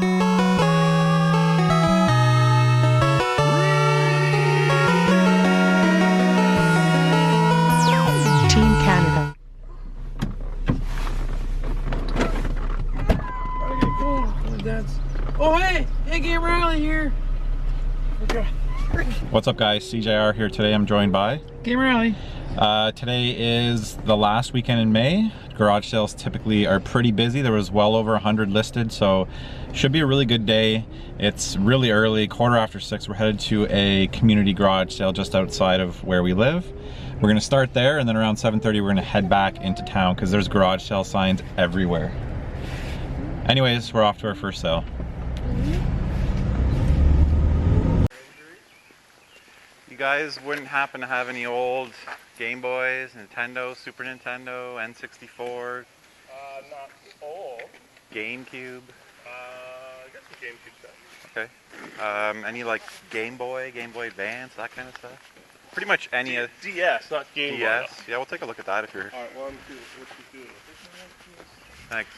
Team Canada. Oh hey! Hey, GameCube here! What's up guys, SeeJayAre here. Today I'm joined by GameCube. Today is the last weekend in May. Garage sales typically are pretty busy. There was well over 100 listed, so should be a really good day. It's really early, 6:15. We're headed to a community garage sale just outside of where we live. We're gonna start there, and then around 7:30 we're gonna head back into town because there's garage sale signs everywhere. Anyways, we're off to our first sale. You guys wouldn't happen to have any old Game Boys, Nintendo, Super Nintendo, N64? Not old. GameCube? I got some GameCube stuff. Okay. Any like Game Boy Advance, that kind of stuff? Pretty much any of DS, not Game Boy. DS. Yeah, we'll take a look at that if you're. Alright, one, two, what you doing? Thanks.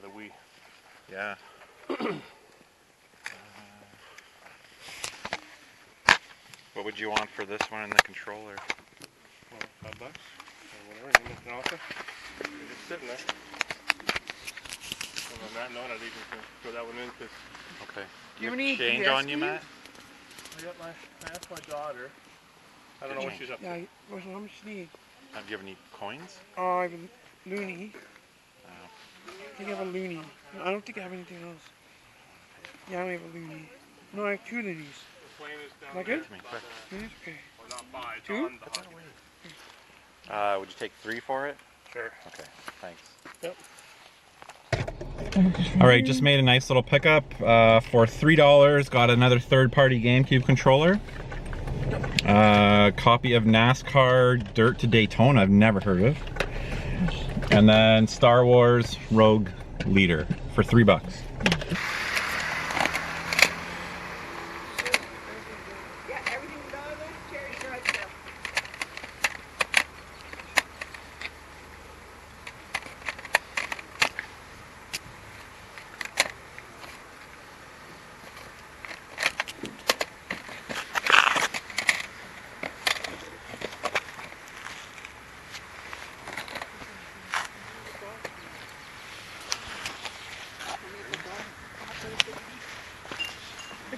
The Wii. Yeah. What would you want for this one and the controller? Well, $5 or whatever, and nothing else. They're just sitting there. And on that note, I'd even throw that one in because Okay. Do you have any change on you, Matt? I asked my daughter. I don't know what she's up to. Yeah, how much do you need? Do you have any coins? Oh, I have a loony. I think I have a loony. No, I don't think I have anything else. Yeah, I only have a loony. No, I have two loonies. The plane is down Am I there. good? Quick. Okay. Or not by, it's Two? on the hockey. Would you take 3 for it? Sure. Okay, thanks. Yep. All right, just made a nice little pickup for $3. Got another third-party GameCube controller. Copy of NASCAR Dirt to Daytona, I've never heard of. And then Star Wars Rogue Leader for $3.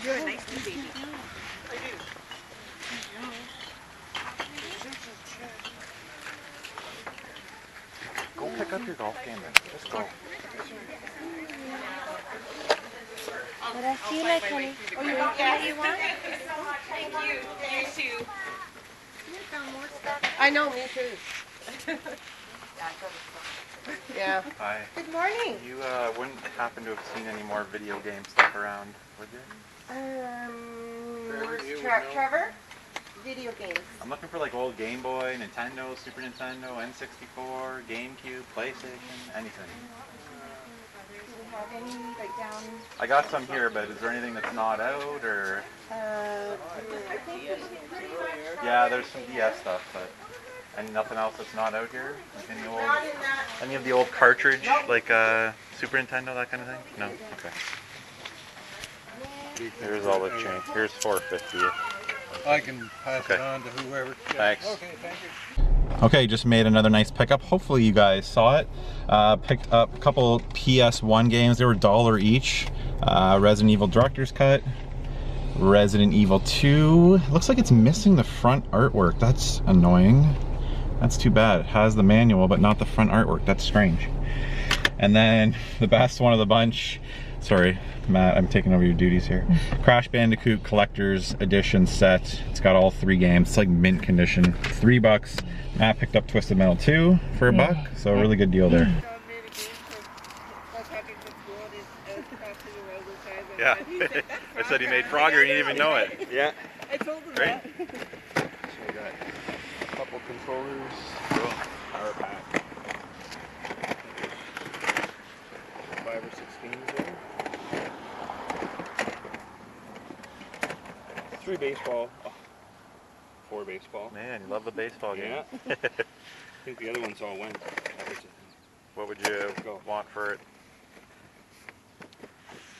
You're a nice baby. Go pick up your golf game then. Just go. What else do you like, honey? Oh, you want that? You want? Thank you. You too. You found more stuff. I know, me too. Yeah. Hi. Good morning. You wouldn't happen to have seen any more video game stuff around, would you? Where's Trevor? Video games. I'm looking for like old Game Boy, Nintendo, Super Nintendo, N64, GameCube, PlayStation, anything. Do we have any, like, down? I got some here, but is there anything that's not out, or? I think we pretty much. Yeah, there's some DS stuff, but and nothing else that's not out here? Like any of the old cartridge, like Super Nintendo, that kind of thing? No? Okay. Here's all the change. Here's $4.50. I can pass Okay. it on to whoever. Thanks. Okay, thank you. Okay, just made another nice pickup. Hopefully you guys saw it. Picked up a couple PS1 games. They were $1 each. Resident Evil Director's Cut. Resident Evil 2. Looks like it's missing the front artwork. That's annoying. That's too bad. It has the manual, but not the front artwork. That's strange. And then the best one of the bunch. Sorry, Matt, I'm taking over your duties here. Crash Bandicoot Collector's Edition set. It's got all 3 games. It's like mint condition. $3. Matt picked up Twisted Metal 2 for $1, so a really good deal there. Yeah, I said he made Frogger and you didn't even know it. Yeah. I told him Great. So we got a couple controllers. Power pack. 5 or 6 games there. 3 baseball. 4 baseball. Man, you love the baseball game. Yeah. I think the other ones all went. What would you want for it?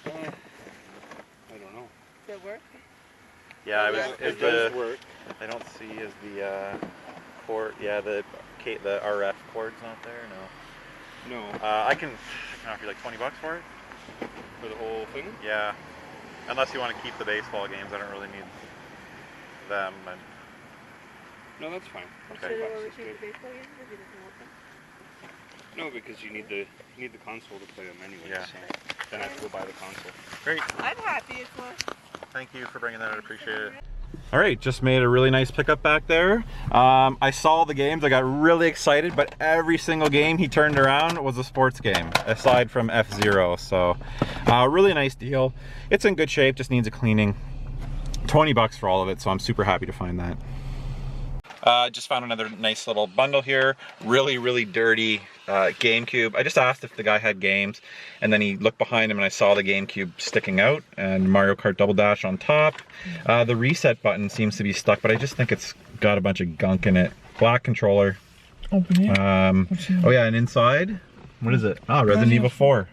I don't know. Does it work? Yeah, It does work. I don't see is the cord. Yeah, the RF cord's not there. No. No. I can offer you like $20 for it. For the whole thing? Yeah. Unless you want to keep the baseball games, I don't really need them. And No, that's fine. Okay. Should $10 we is keep good. the baseball games if he doesn't want them? No, because you need the console to play them anyway. Yeah. So then I have to go buy the console. great. I'm happy as well. Thank you for bringing that. I appreciate it. All right, just made a really nice pickup back there. I saw the games, I got really excited, but every single game he turned around was a sports game, aside from F-Zero. So, really nice deal. It's in good shape, just needs a cleaning. $20 for all of it, so I'm super happy to find that. Just found another nice little bundle here. Really dirty GameCube. I just asked if the guy had games, and then he looked behind him and I saw the GameCube sticking out and Mario Kart Double Dash on top. The reset button seems to be stuck, but I just think it's got a bunch of gunk in it. Black controller. Open it. Oh yeah, and inside, what is it? Ah, Resident Evil 4.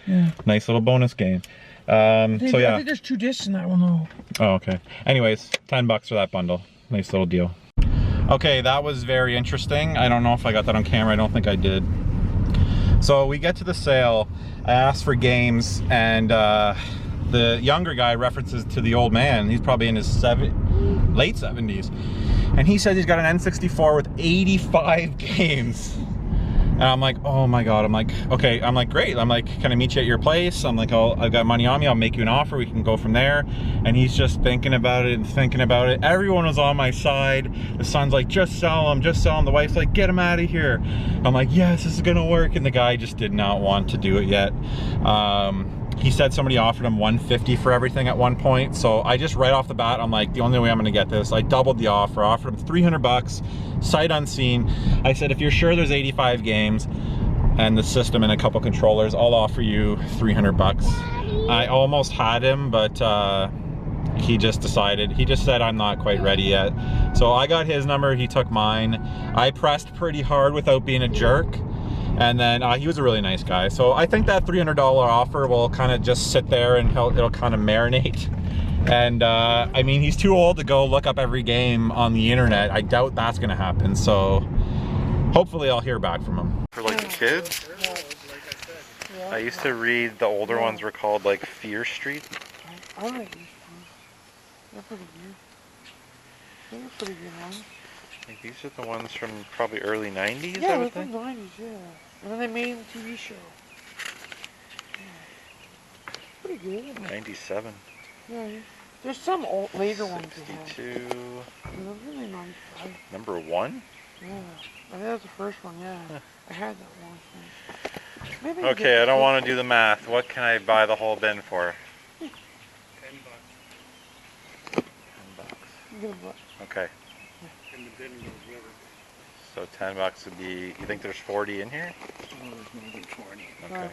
Yeah. Nice little bonus game. So I yeah. think there's 2 discs in that one though. Oh, okay. Anyways, $10 for that bundle. Nice little deal. Okay, that was very interesting. I don't know if I got that on camera. I don't think I did. So we get to the sale. I asked for games, and the younger guy references to the old man. He's probably in his late 70s. And he says he's got an N64 with 85 games. And I'm like, oh my God. I'm like, okay. I'm like, great. I'm like, can I meet you at your place? I'm like, I've got money on me. I'll make you an offer. We can go from there. And he's just thinking about it and thinking about it. Everyone was on my side. The son's like, just sell him, just sell him. The wife's like, get him out of here. I'm like, yes, this is gonna work. And the guy just did not want to do it yet. He said somebody offered him $150 for everything at one point. So I just right off the bat, I'm like, the only way I'm gonna get this, I doubled the offer, offered him $300, sight unseen. I said, if you're sure there's 85 games and the system and a couple controllers, I'll offer you $300. I almost had him, but he just decided, he just said, I'm not quite ready yet. So I got his number, he took mine. I pressed pretty hard without being a jerk. And then he was a really nice guy. So I think that $300 offer will kind of just sit there and it'll kind of marinate. And I mean, he's too old to go look up every game on the internet. I doubt that's gonna happen. So hopefully I'll hear back from him. For like the kids, I used to read the older ones were called like Fear Street. I like these ones. They're pretty good. They're pretty good ones. I think these are the ones from probably early 90s, Yeah, I they're would from think. the 90s, yeah. And then they made the TV show. Yeah. Pretty good. 97. Yeah, there's some old, later ones they have. 62. They're really 95. Number 1? Yeah. I think that's the first one, yeah. I had that one. Maybe Okay, I don't want to do the math. What can I buy the whole bin for? $10. $10. Okay. And the bin goes with it. So $10 would be, you think there's 40 in here? Oh, there's more than 40. Okay.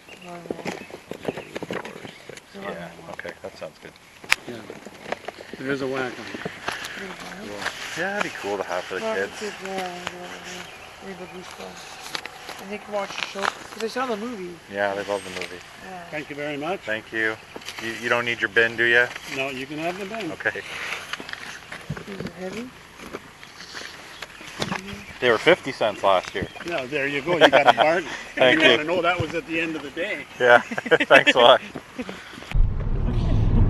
3, 4, 6. Yeah, okay, that sounds good. Yeah. There's a whack on it. Yeah, that'd be cool to have for the kids. Read the blue stuff. And they can watch the show. Because they saw the movie. Yeah, they love the movie. Yeah. Thank you very much. Thank you. You don't need your bin, do you? No, you can have the bin. Okay. Is it heavy? They were 50 cents last year. No, there you go. You got a bargain. Thank you you. want to know that was at the end of the day. Yeah, thanks a lot.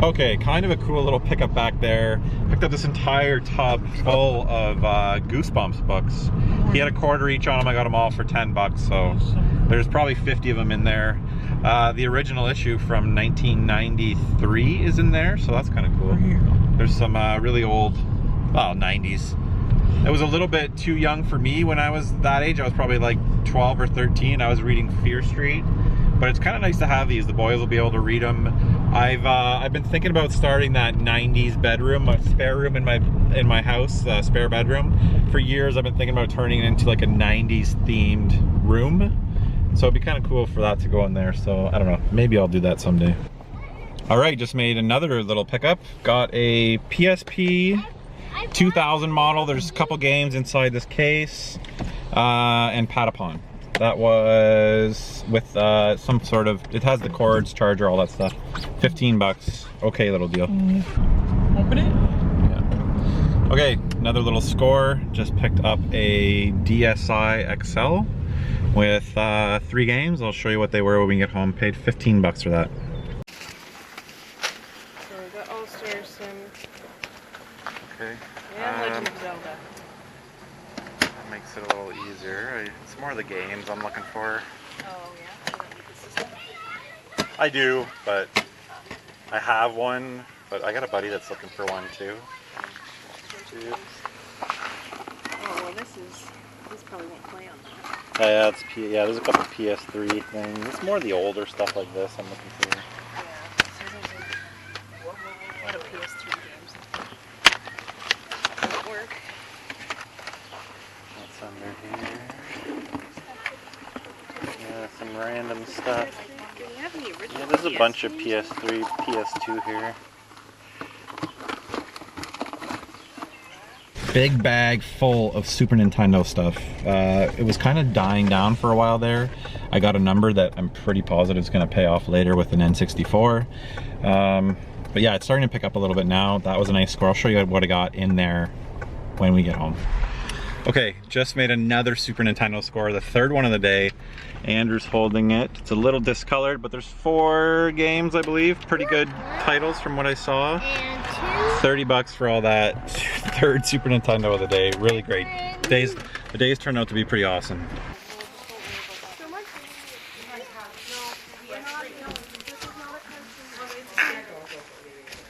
Okay, kind of a cool little pickup back there. Picked up this entire tub full of Goosebumps books. He had a quarter each on them. I got them all for $10, so there's probably 50 of them in there. The original issue from 1993 is in there, so that's kind of cool. There's some really old, well, 90s. It was a little bit too young for me when I was that age. I was probably like 12 or 13. I was reading Fear Street. But it's kind of nice to have these. The boys will be able to read them. I've been thinking about starting that 90s bedroom, a spare room in my house, spare bedroom. For years I've been thinking about turning it into like a 90s themed room. So it'd be kind of cool for that to go in there. So I don't know, maybe I'll do that someday. All right, just made another little pickup. Got a PSP 2000 model. There's a couple games inside this case, and Patapon. That was with some sort of, it has the cords, charger, all that stuff. 15 bucks. Okay, little deal. Open it? Yeah. Okay, another little score. Just picked up a DSi XL with 3 games. I'll show you what they were when we get home. Paid 15 bucks for that. So we got All-Star Sim. Okay. Yeah, Legend of Zelda. That makes it a little easier. It's more the games I'm looking for. Oh, yeah? You don't need the system. I do, but I have one, but I got a buddy that's looking for one too. Oh, well, this probably won't play on that. Yeah, there's a couple PS3 things. It's more the older stuff like this I'm looking for. Yeah, so there's a lot of PS3 games. Won't work. What's under here? Yeah, some random stuff. Do we have any original Yeah, there's a bunch of PS3s? PS3, PS2 here. Big bag full of Super Nintendo stuff. It was kind of dying down for a while there. I got a number that I'm pretty positive is going to pay off later with an N64. But yeah, it's starting to pick up a little bit now. That was a nice score. I'll show you what I got in there when we get home. Okay, just made another Super Nintendo score, the 3rd one of the day. Andrew's holding it. It's a little discolored, but there's 4 games, I believe. Pretty good titles from what I saw. And 30 bucks for all that. 3rd Super Nintendo of the day. Really great. The days turned out to be pretty awesome.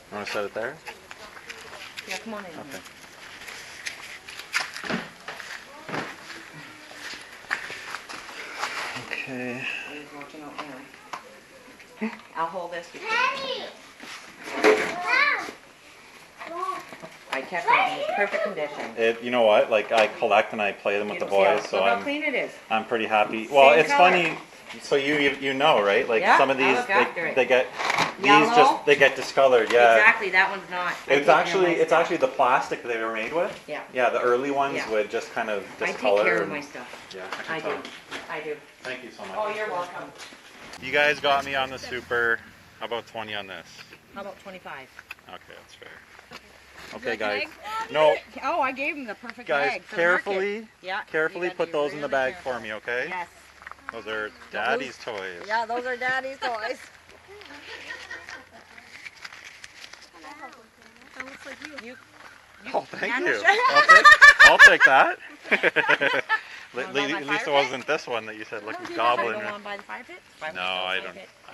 You want to set it there? Yeah, come on in. Okay. Okay. I'll hold this. I kept it in perfect condition. You know what? Like, I collect and I play them with the boys, so Look how clean it is. I'm pretty happy. Well, Same it's color. funny. So you know, right? Like Yeah, some of I these look after it. they get Yellow? they get discolored. Yeah. Exactly, that one's not. It's actually the plastic that they were made with. Yeah. Yeah, the early ones Yeah. would just kind of I take discolor. care of and- my stuff. Yeah, I can do. tell. I do. Thank you so much. Oh, you're welcome. You guys got me on the Super. How about 20 on this? How about 25? Okay, that's fair. Okay, guys. No, Oh, I gave him the perfect guys, bag. for the market. carefully Yeah. carefully you gotta put be those in the really bag careful. for me, okay? Yes. Those are Daddy's toys. Yeah, those are Daddy's toys. You Oh, thank can you. share. I'll take that. Wanna buy my At least it fire wasn't this one that you said looking goblin. Go on by the fire pit? No, I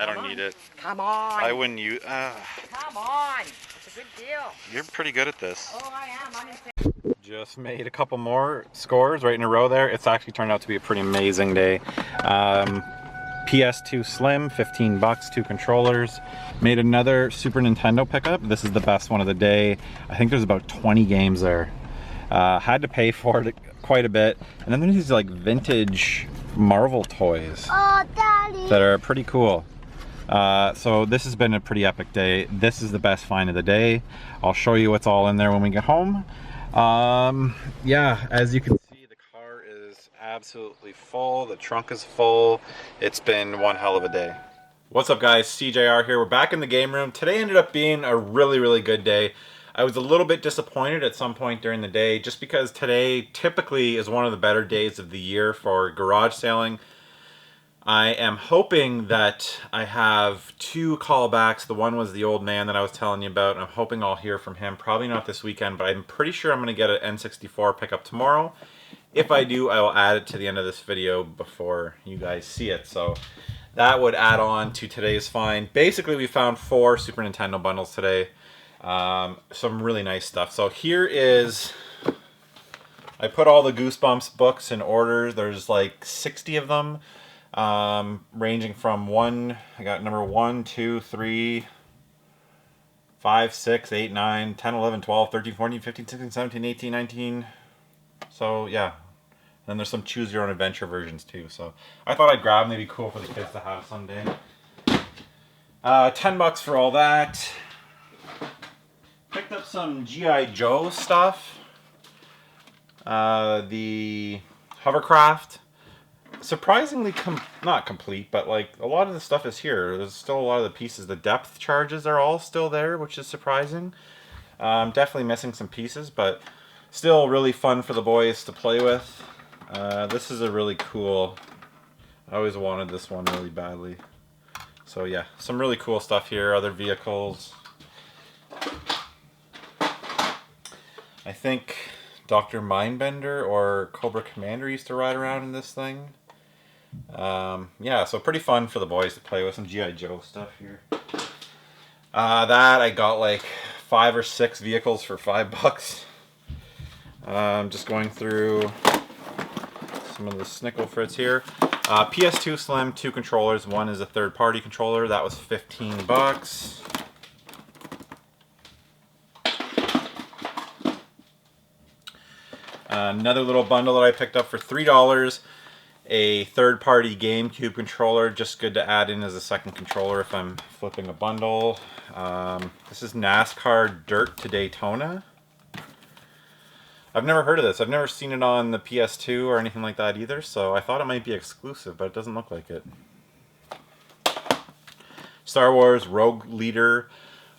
don't need it. Come on. I wouldn't use. Come on. It's a good deal. You're pretty good at this. Oh, I am. I'm in. Just made a couple more scores right in a row there. It's actually turned out to be a pretty amazing day. PS2 Slim, 15 bucks, 2 controllers. Made another Super Nintendo pickup. This is the best one of the day. I think there's about 20 games there. Had to pay for it quite a bit. And then there's these like vintage Marvel toys that are pretty cool. So this has been a pretty epic day. This is the best find of the day. I'll show you what's all in there when we get home. Yeah, as you can see, the car is absolutely full. The trunk is full. It's been one hell of a day. What's up, guys? SeeJayAre here. We're back in the game room. Today ended up being a really good day. I was a little bit disappointed at some point during the day just because today typically is one of the better days of the year for garage sailing. I am hoping that I have 2 callbacks. The one was the old man that I was telling you about. I'm hoping I'll hear from him. Probably not this weekend, but I'm pretty sure I'm going to get an N64 pickup tomorrow. If I do, I will add it to the end of this video before you guys see it. So that would add on to today's find. Basically, we found 4 Super Nintendo bundles today. Some really nice stuff. So here is... I put all the Goosebumps books in order. There's like 60 of them. Ranging from I got number 1, 2, 3, 5, 6, 8, 9, 10, 11, 12, 13, 14, 15, 16, 17, 18, 19. So yeah. And then there's some choose your own adventure versions too. So I thought I'd grab them. They'd be cool for the kids to have someday. $10 for all that. Picked up some G.I. Joe stuff. The hovercraft. Surprisingly, not complete, but like a lot of the stuff is here. There's still a lot of the pieces. The depth charges are all still there, which is surprising. I'm definitely missing some pieces, but still really fun for the boys to play with. This is a really cool... I always wanted this one really badly. So yeah, some really cool stuff here. Other vehicles. I think Dr. Mindbender or Cobra Commander used to ride around in this thing. Yeah, so pretty fun for the boys to play with. Some G.I. Joe stuff here. That I got like 5 or 6 vehicles for $5. Just going through some of the Snickle Fritz here. PS2 Slim, 2 controllers. One is a third-party controller. That was $15. Another little bundle that I picked up for $3. A third-party GameCube controller. Just good to add in as a second controller if I'm flipping a bundle. This is NASCAR Dirt to Daytona. I've never heard of this. I've never seen it on the PS2 or anything like that either, so I thought it might be exclusive, but it doesn't look like it. Star Wars Rogue Leader,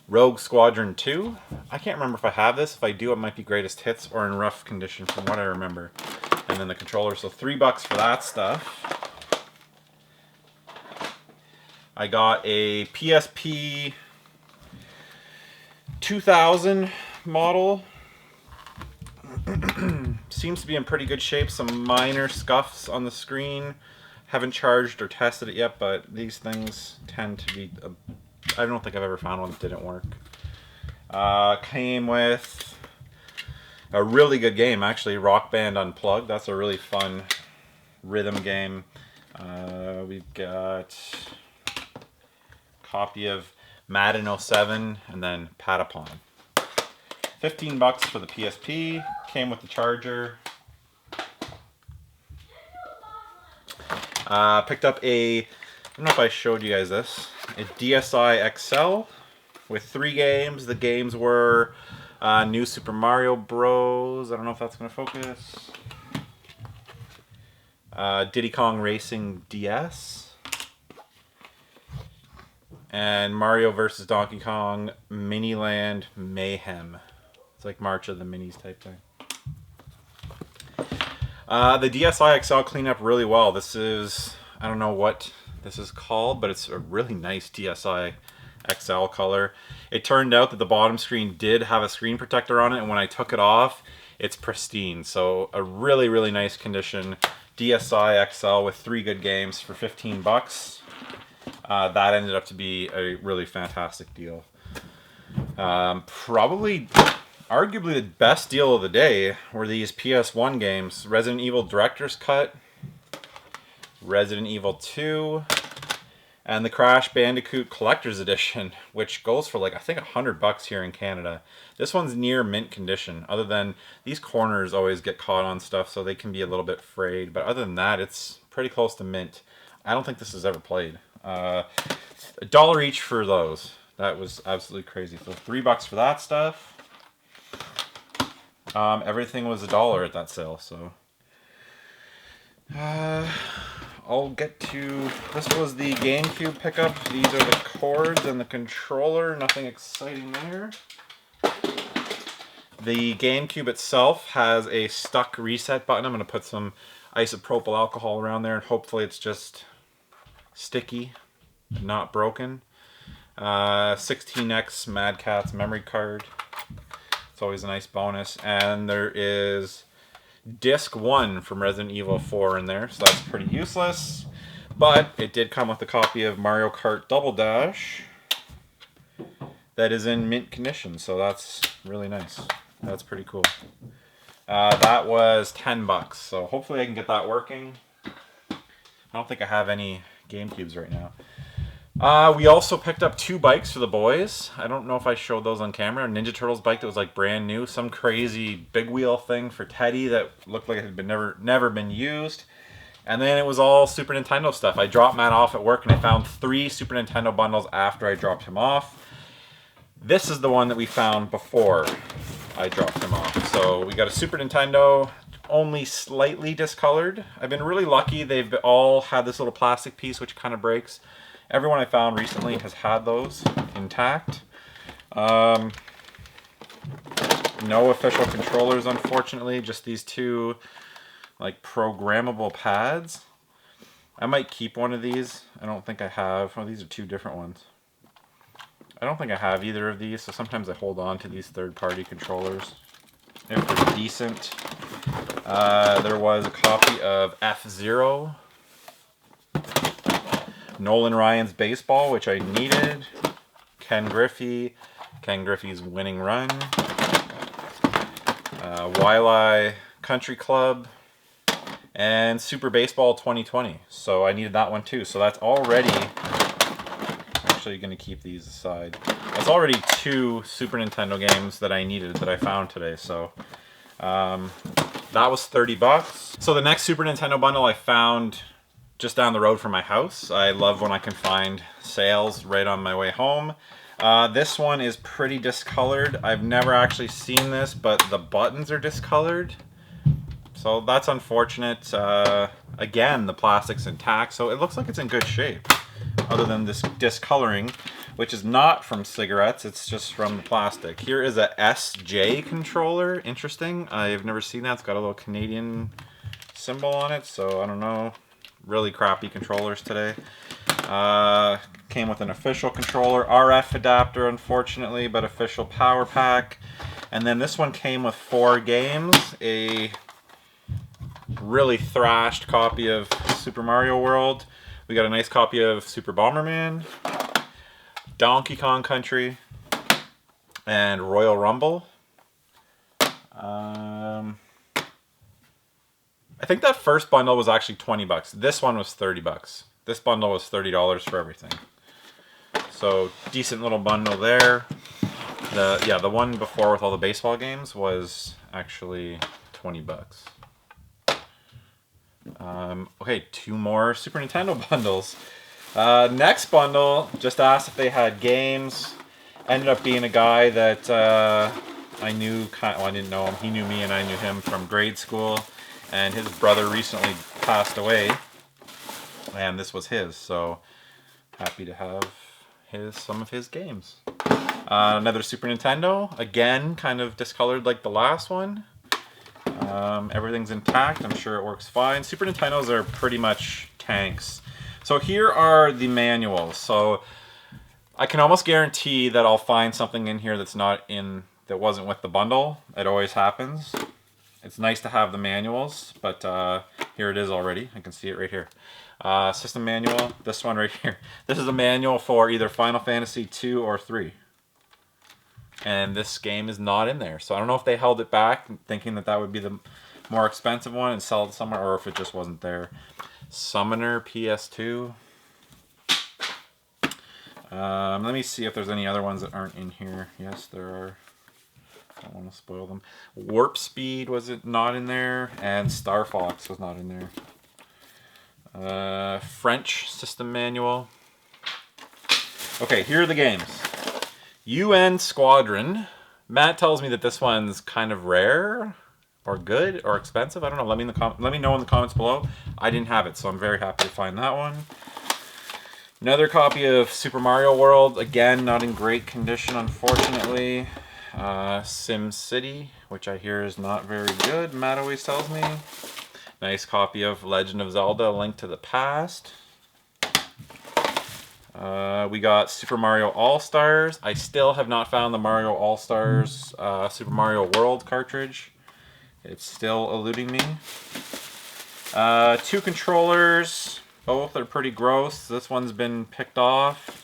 Rogue Squadron 2. I can't remember if I have this. If I do, it might be Greatest Hits or in rough condition from what I remember. And then the controller, so $3 for that stuff. I got a PSP 2000 model. Seems to be in pretty good shape. Some minor scuffs on the screen. Haven't charged or tested it yet, but these things tend to be... I don't think I've ever found one that didn't work. Came with a really good game, actually. Rock Band Unplugged. That's a really fun rhythm game. We've got a copy of Madden 07 and then Patapon. $15 for the PSP. Came with the charger. Picked up a, I don't know if I showed you guys this, a DSi XL with 3 games. The games were New Super Mario Bros. I don't know if that's going to focus. Diddy Kong Racing DS. And Mario vs. Donkey Kong Miniland Mayhem. It's like March of the Minis type thing. The DSi XL cleaned up really well. This is, I don't know what this is called, but it's a really nice DSi XL color. It turned out that the bottom screen did have a screen protector on it, and when I took it off, it's pristine. So a really, really nice condition DSi XL with 3 good games for $15. That ended up to be a really fantastic deal. Probably... Arguably the best deal of the day were these PS1 games. Resident Evil Director's Cut, Resident Evil 2, and the Crash Bandicoot Collector's Edition, which goes for like, I think $100 here in Canada. This one's near mint condition, other than these corners always get caught on stuff, so they can be a little bit frayed. But other than that, it's pretty close to mint. I don't think this is ever played. $1 each for those. That was absolutely crazy. So $3 for that stuff. Everything was $1 at that sale, so I'll get to, this was the GameCube pickup. These are the cords and the controller, nothing exciting there. The GameCube itself has a stuck reset button. I'm going to put some isopropyl alcohol around there and hopefully it's just sticky, not broken. 16X Mad Catz memory card. It's always a nice bonus. And there is disc 1 from Resident Evil 4 in there, so that's pretty useless. But it did come with a copy of Mario Kart Double Dash that is in mint condition, so that's really nice. That's pretty cool. That was $10, so hopefully I can get that working. I don't think I have any GameCubes right now. We also picked up 2 bikes for the boys. I don't know if I showed those on camera. A Ninja Turtles bike that was like brand new. Some crazy big wheel thing for Teddy that looked like it had been never been used. And then it was all Super Nintendo stuff. I dropped Matt off at work and I found 3 Super Nintendo bundles after I dropped him off. This is the one that we found before I dropped him off. So we got a Super Nintendo, only slightly discolored. I've been really lucky. They've all had this little plastic piece which kind of breaks. Everyone I found recently has had those intact. No official controllers, unfortunately. Just these 2 like programmable pads. I might keep one of these. I don't think I have. Oh, these are 2 different ones. I don't think I have either of these, so sometimes I hold on to these third-party controllers if they're decent. There was a copy of F-Zero, Nolan Ryan's Baseball, which I needed, Ken Griffey's Winning Run, Wiley Country Club, and Super Baseball 2020. So I needed that one too. So that's already, actually going to keep these aside. That's already 2 Super Nintendo games that I needed that I found today. So that was $30. So the next Super Nintendo bundle I found just down the road from my house. I love when I can find sales right on my way home. This one is pretty discolored. I've never actually seen this, but the buttons are discolored. So that's unfortunate. Again, the plastic's intact, so it looks like it's in good shape. Other than this discoloring, which is not from cigarettes, it's just from the plastic. Here is a SJ controller. Interesting. I've never seen that. It's got a little Canadian symbol on it, so I don't know. Really crappy controllers today. Came with an official controller, RF adapter, unfortunately, but official power pack. And then this one came with 4 games. A really thrashed copy of Super Mario World. We got a nice copy of Super Bomberman, Donkey Kong Country, and Royal Rumble. I think that first bundle was actually $20. This one was $30. This bundle was $30 for everything. So decent little bundle there. The one before with all the baseball games was actually $20. Okay, 2 more Super Nintendo bundles. Next bundle, just asked if they had games. Ended up being a guy that I knew, well, I didn't know him. He knew me and I knew him from grade school. And his brother recently passed away. And this was his, so happy to have some of his games. Another Super Nintendo, again, kind of discolored like the last one. Everything's intact. I'm sure it works fine. Super Nintendos are pretty much tanks. So here are the manuals. So I can almost guarantee that I'll find something in here that's that wasn't with the bundle. It always happens. It's nice to have the manuals, but here it is already. I can see it right here. System manual. This one right here. This is a manual for either Final Fantasy 2 or 3. And this game is not in there. So I don't know if they held it back thinking that that would be the more expensive one and sell it somewhere, or if it just wasn't there. Summoner PS2. Let me see if there's any other ones that aren't in here. Yes, there are. I don't want to spoil them. Warp Speed was it not in there, and Star Fox was not in there. French system manual. Okay, here are the games. UN Squadron. Matt tells me that this one's kind of rare, or good, or expensive. I don't know. Let me know in the comments below. I didn't have it, so I'm very happy to find that one. Another copy of Super Mario World. Again, not in great condition, unfortunately. Sim City, which I hear is not very good, Matt always tells me. Nice copy of Legend of Zelda: Link to the Past. We got Super Mario All-Stars. I still have not found the Mario All-Stars Super Mario World cartridge. It's still eluding me. 2 controllers. Both are pretty gross. This one's been picked off.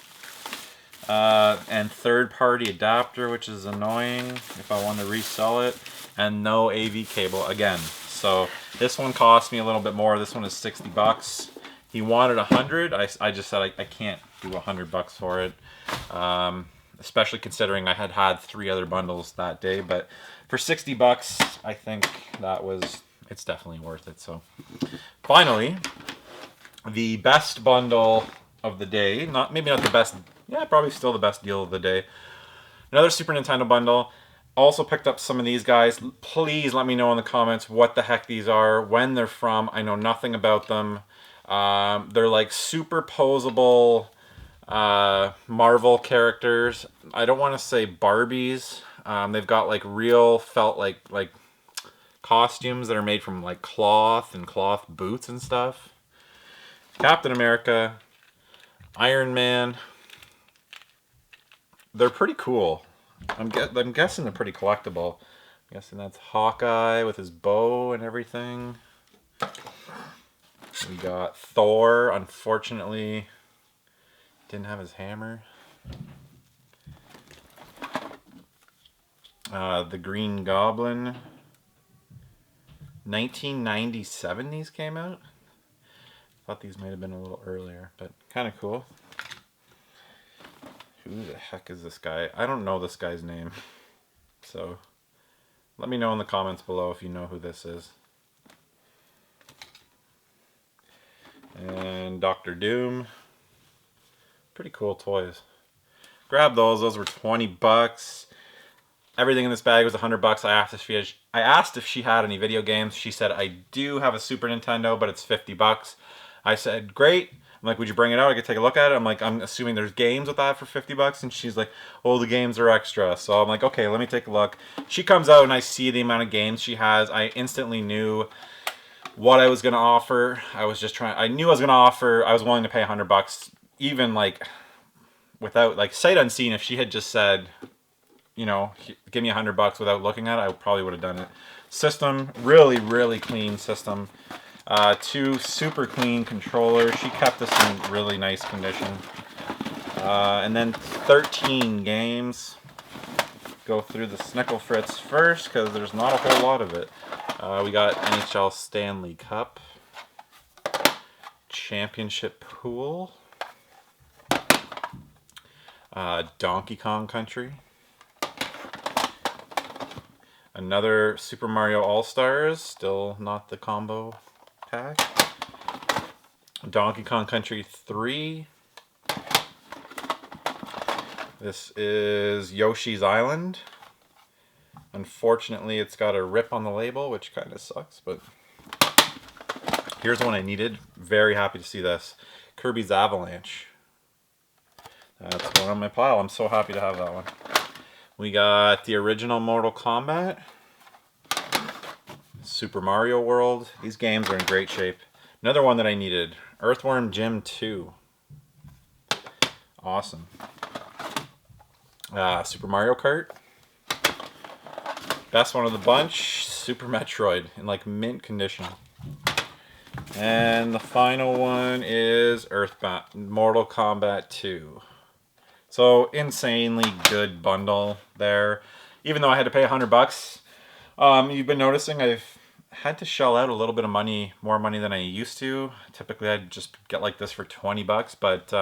And third-party adapter, which is annoying if I want to resell it. And no AV cable again. So this one cost me a little bit more. This one is $60. He wanted 100. I just said I can't do $100 for it. Especially considering I had 3 other bundles that day. But for $60, I think that was it's definitely worth it. So finally, the best bundle of the day, maybe not the best, yeah, probably still the best deal of the day. Another Super Nintendo bundle. Also picked up some of these guys. Please let me know in the comments what the heck these are, when they're from. I know nothing about them. They're like superposable Marvel characters. I don't want to say Barbies. They've got like real felt like costumes that are made from like cloth and cloth boots and stuff. Captain America, Iron Man. They're pretty cool. I'm guessing they're pretty collectible. I'm guessing that's Hawkeye with his bow and everything. We got Thor. Unfortunately, didn't have his hammer. The Green Goblin. 1997 these came out. Thought these might have been a little earlier, but kind of cool. Who the heck is this guy? I don't know this guy's name. So let me know in the comments below if you know who this is. And Dr. Doom. Pretty cool toys. Grab those. Those were 20 bucks. Everything in this bag was 100 bucks. I asked if she had any video games. She said, I do have a Super Nintendo, but it's 50 bucks. I said, great. I'm like, would you bring it out? I could take a look at it. I'm like, I'm assuming there's games with that for 50 bucks. And she's like, oh, the games are extra. So I'm like, okay, let me take a look. She comes out and I see the amount of games she has. I instantly knew what I was going to offer. I knew I was going to offer. I was willing to pay 100 bucks, even like without, like, sight unseen. If she had just said, you know, give me 100 bucks without looking at it, I probably would have done it. System, really, really clean system. 2 super clean controllers. She kept this in really nice condition. And then 13 games. Go through the Snickle Fritz first because there's not a whole lot of it. We got NHL Stanley Cup. Championship Pool. Donkey Kong Country. Another Super Mario All-Stars. Still not the combo pack. Donkey Kong Country 3. This is Yoshi's Island. Unfortunately, it's got a rip on the label, which kind of sucks, but here's one I needed. Very happy to see this. Kirby's Avalanche. That's one on my pile. I'm so happy to have that one. We got the original Mortal Kombat. Super Mario World. These games are in great shape. Another one that I needed. Earthworm Jim 2. Awesome. Super Mario Kart. Best one of the bunch. Super Metroid in like mint condition. And the final one is Earthbound Mortal Kombat 2. So insanely good bundle there. Even though I had to pay 100 bucks, you've been noticing I've had to shell out a little bit of money, more money than I used to. Typically I'd just get like this for 20 bucks, but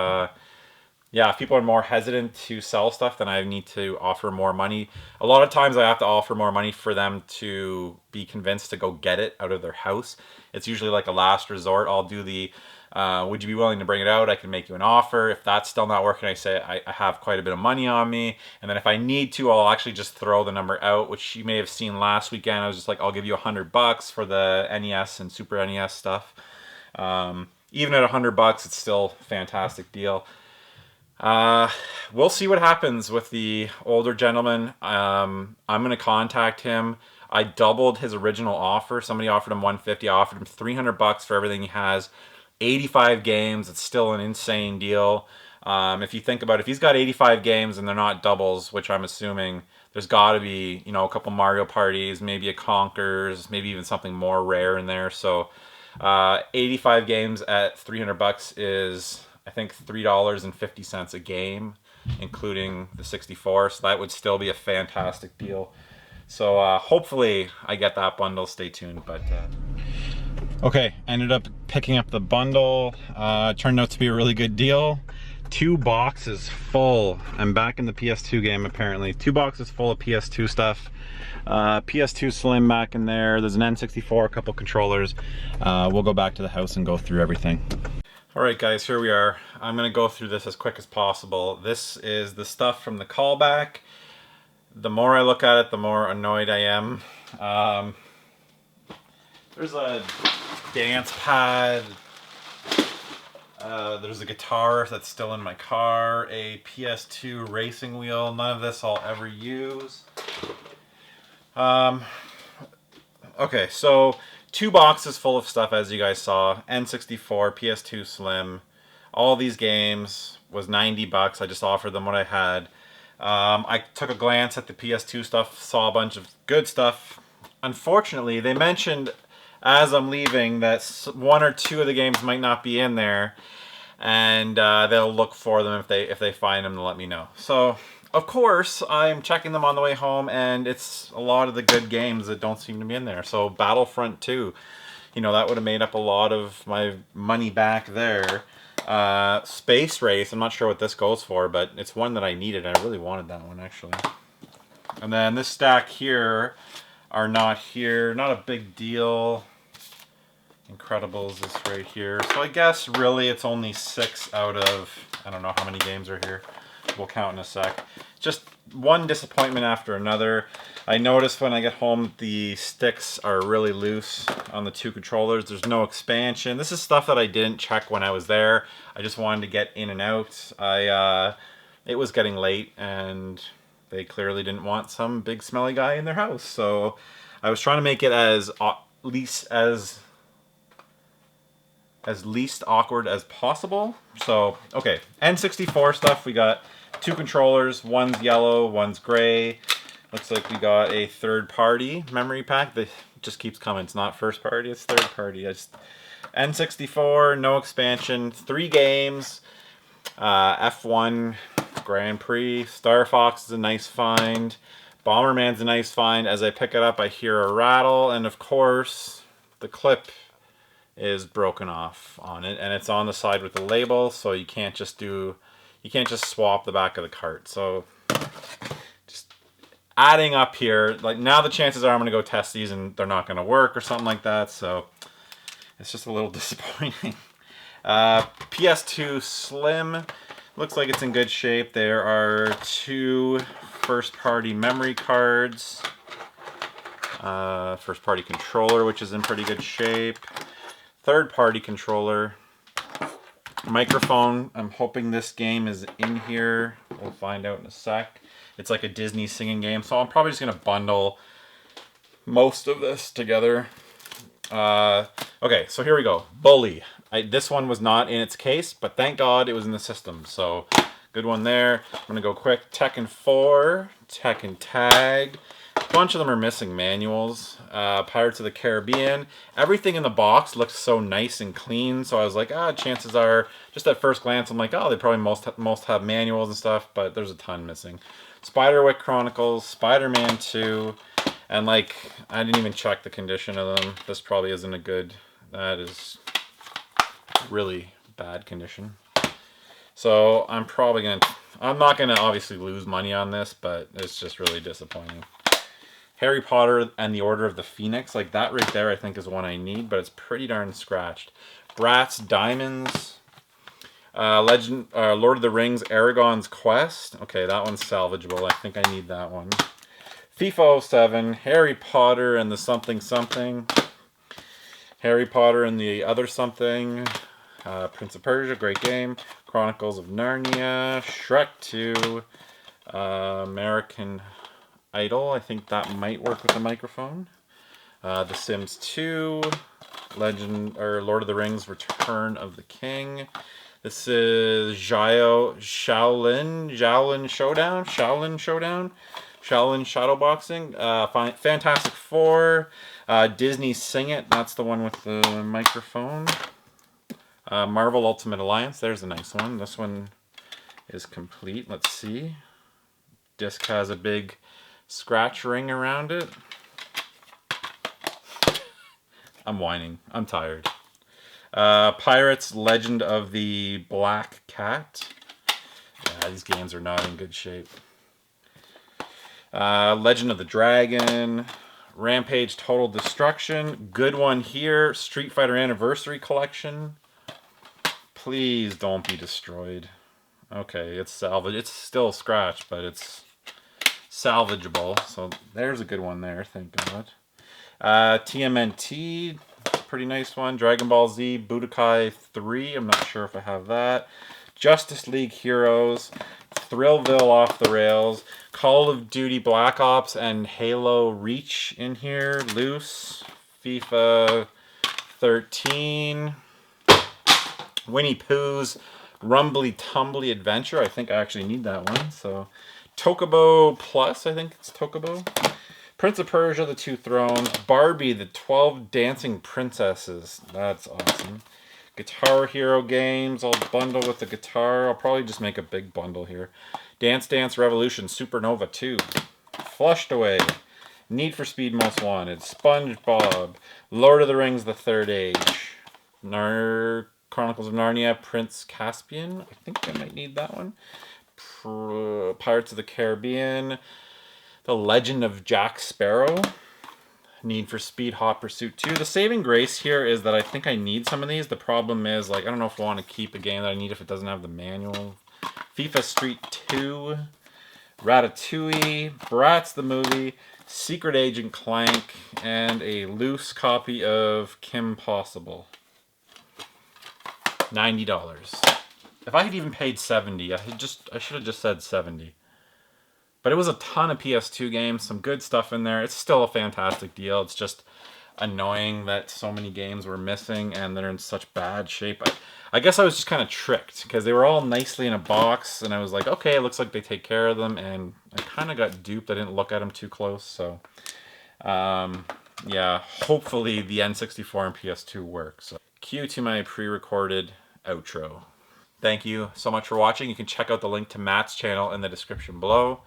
yeah, if people are more hesitant to sell stuff, then I need to offer more money. A lot of times I have to offer more money for them to be convinced to go get it out of their house. It's usually like a last resort. I'll do the, would you be willing to bring it out? I can make you an offer. If that's still not working, I say I have quite a bit of money on me. And then if I need to, I'll actually just throw the number out, which you may have seen last weekend. I was just like, I'll give you 100 bucks for the NES and Super NES stuff. Even at 100 bucks, it's still a fantastic deal. We'll see what happens with the older gentleman. I'm going to contact him. I doubled his original offer. Somebody offered him 150. I offered him 300 bucks for everything he has. 85 games. It's still an insane deal. If you think about it, if he's got 85 games and they're not doubles, which I'm assuming, there's got to be, you know, a couple Mario Parties, maybe a Conkers, maybe even something more rare in there. So 85 games at 300 bucks is, I think, $3.50 a game, including the 64. So that would still be a fantastic deal. So hopefully I get that bundle. Stay tuned. But okay, ended up picking up the bundle. Turned out to be a really good deal. 2 boxes full. I'm back in the PS2 game apparently. 2 boxes full of PS2 stuff. PS2 Slim back in there. There's an N64, a couple controllers. We'll go back to the house and go through everything. Alright guys, here we are. I'm going to go through this as quick as possible. This is the stuff from the Callback. The more I look at it, the more annoyed I am. There's a dance pad. There's a guitar that's still in my car. A PS2 racing wheel. None of this I'll ever use. Okay, so 2 boxes full of stuff, as you guys saw. N64, PS2 Slim. All these games was 90 bucks. I just offered them what I had. I took a glance at the PS2 stuff, saw a bunch of good stuff. Unfortunately, they mentioned as I'm leaving that 1 or 2 of the games might not be in there, and they'll look for them if they find them to let me know. So, of course, I'm checking them on the way home, and it's a lot of the good games that don't seem to be in there. So, Battlefront 2, you know, that would have made up a lot of my money back there. Space Race, I'm not sure what this goes for, but it's one that I needed. I really wanted that one, actually. And then this stack here are not here. Not a big deal. Incredibles is right here. So I guess really it's only 6 out of, I don't know how many games are here. We'll count in a sec. Just one disappointment after another. I noticed when I get home the sticks are really loose on the 2 controllers. There's no expansion. This is stuff that I didn't check when I was there. I just wanted to get in and out. It was getting late and they clearly didn't want some big smelly guy in their house. So I was trying to make it as least awkward as possible. So, okay, N64 stuff. We got 2 controllers. One's yellow, one's gray. Looks like we got a third-party memory pack that just keeps coming. It's not first party, it's third party. N64, no expansion, 3 games. F1 Grand Prix. Star Fox is a nice find. Bomberman's a nice find. As I pick it up, I hear a rattle, and of course, the clip is broken off on it, and it's on the side with the label, so you can't just swap the back of the cart. So just adding up here, like now the chances are I'm gonna go test these and they're not gonna work or something like that, so it's just a little disappointing. PS2 Slim looks like it's in good shape. There are 2 first-party memory cards, first-party controller, which is in pretty good shape. Third-party controller, microphone. I'm hoping this game is in here. We'll find out in a sec. It's like a Disney singing game, so I'm probably just gonna bundle most of this together. Okay, so here we go. Bully. This one was not in its case, but thank God it was in the system. So good one there. I'm gonna go quick. Tekken 4, Tekken Tag. A bunch of them are missing manuals. Pirates of the Caribbean. Everything in the box looks so nice and clean, so I was like, chances are, just at first glance, I'm like, they probably most have manuals and stuff, but there's a ton missing. Spiderwick Chronicles, Spider-Man 2, and like, I didn't even check the condition of them. This probably isn't a good, that is really bad condition. So I'm not gonna obviously lose money on this, but it's just really disappointing. Harry Potter and the Order of the Phoenix, like that right there I think is one I need, but it's pretty darn scratched. Bratz Diamonds, Lord of the Rings, Aragon's Quest. Okay, that one's salvageable. I think I need that one. FIFA 07, Harry Potter and the something something. Harry Potter and the other something. Prince of Persia, great game. Chronicles of Narnia, Shrek 2, American Idol. I think that might work with the microphone. The Sims 2, Lord of the Rings, Return of the King. This is Shaolin Shadowboxing. Fantastic Four. Disney Sing It. That's the one with the microphone. Marvel Ultimate Alliance. There's a nice one. This one is complete. Let's see. Disc has a big scratch ring around it. I'm whining. I'm tired. Pirates Legend of the Black Cat. Yeah, these games are not in good shape. Legend of the Dragon, Rampage Total Destruction. Good one here. Street Fighter Anniversary Collection. Please don't be destroyed. Okay, it's salvage. It's still scratched, but it's salvageable. So there's a good one there, thank God. TMNT, pretty nice one. Dragon Ball Z Budokai 3, I'm not sure if I have that. Justice League Heroes, Thrillville Off the Rails, Call of Duty Black Ops and Halo Reach in here, loose. FIFA 13, Winnie Pooh's Rumbly Tumbly Adventure. I think I actually need that one. So Tokubo Plus, I think it's Tokubo. Prince of Persia, The Two Thrones. Barbie, The 12 Dancing Princesses. That's awesome. Guitar Hero games. I'll bundle with the guitar. I'll probably just make a big bundle here. Dance Dance Revolution Supernova 2. Flushed Away. Need for Speed Most Wanted. SpongeBob. Lord of the Rings The Third Age. Chronicles of Narnia, Prince Caspian. I think I might need that one. Pirates of the Caribbean. The Legend of Jack Sparrow. Need for Speed Hot Pursuit 2. The saving grace here is that I think I need some of these. The problem is, like, I don't know if I want to keep a game that I need if it doesn't have the manual. FIFA Street 2. Ratatouille. Bratz the Movie. Secret Agent Clank. And a loose copy of Kim Possible. $90. If I had even paid $70, I should have just said $70. But it was a ton of PS2 games, some good stuff in there. It's still a fantastic deal. It's just annoying that so many games were missing and they're in such bad shape. I guess I was just kind of tricked because they were all nicely in a box and I was like, okay, it looks like they take care of them, and I kind of got duped. I didn't look at them too close, so yeah, hopefully the N64 and PS2 work. So cue to my pre-recorded outro. Thank you so much for watching. You can check out the link to Matt's channel in the description below.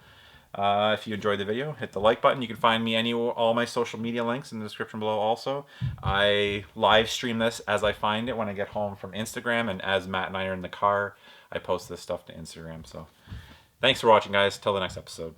If you enjoyed the video, hit the like button. You can find me all my social media links in the description below also. I live stream this as I find it when I get home from Instagram, and as Matt and I are in the car, I post this stuff to Instagram. So thanks for watching, guys. Till the next episode.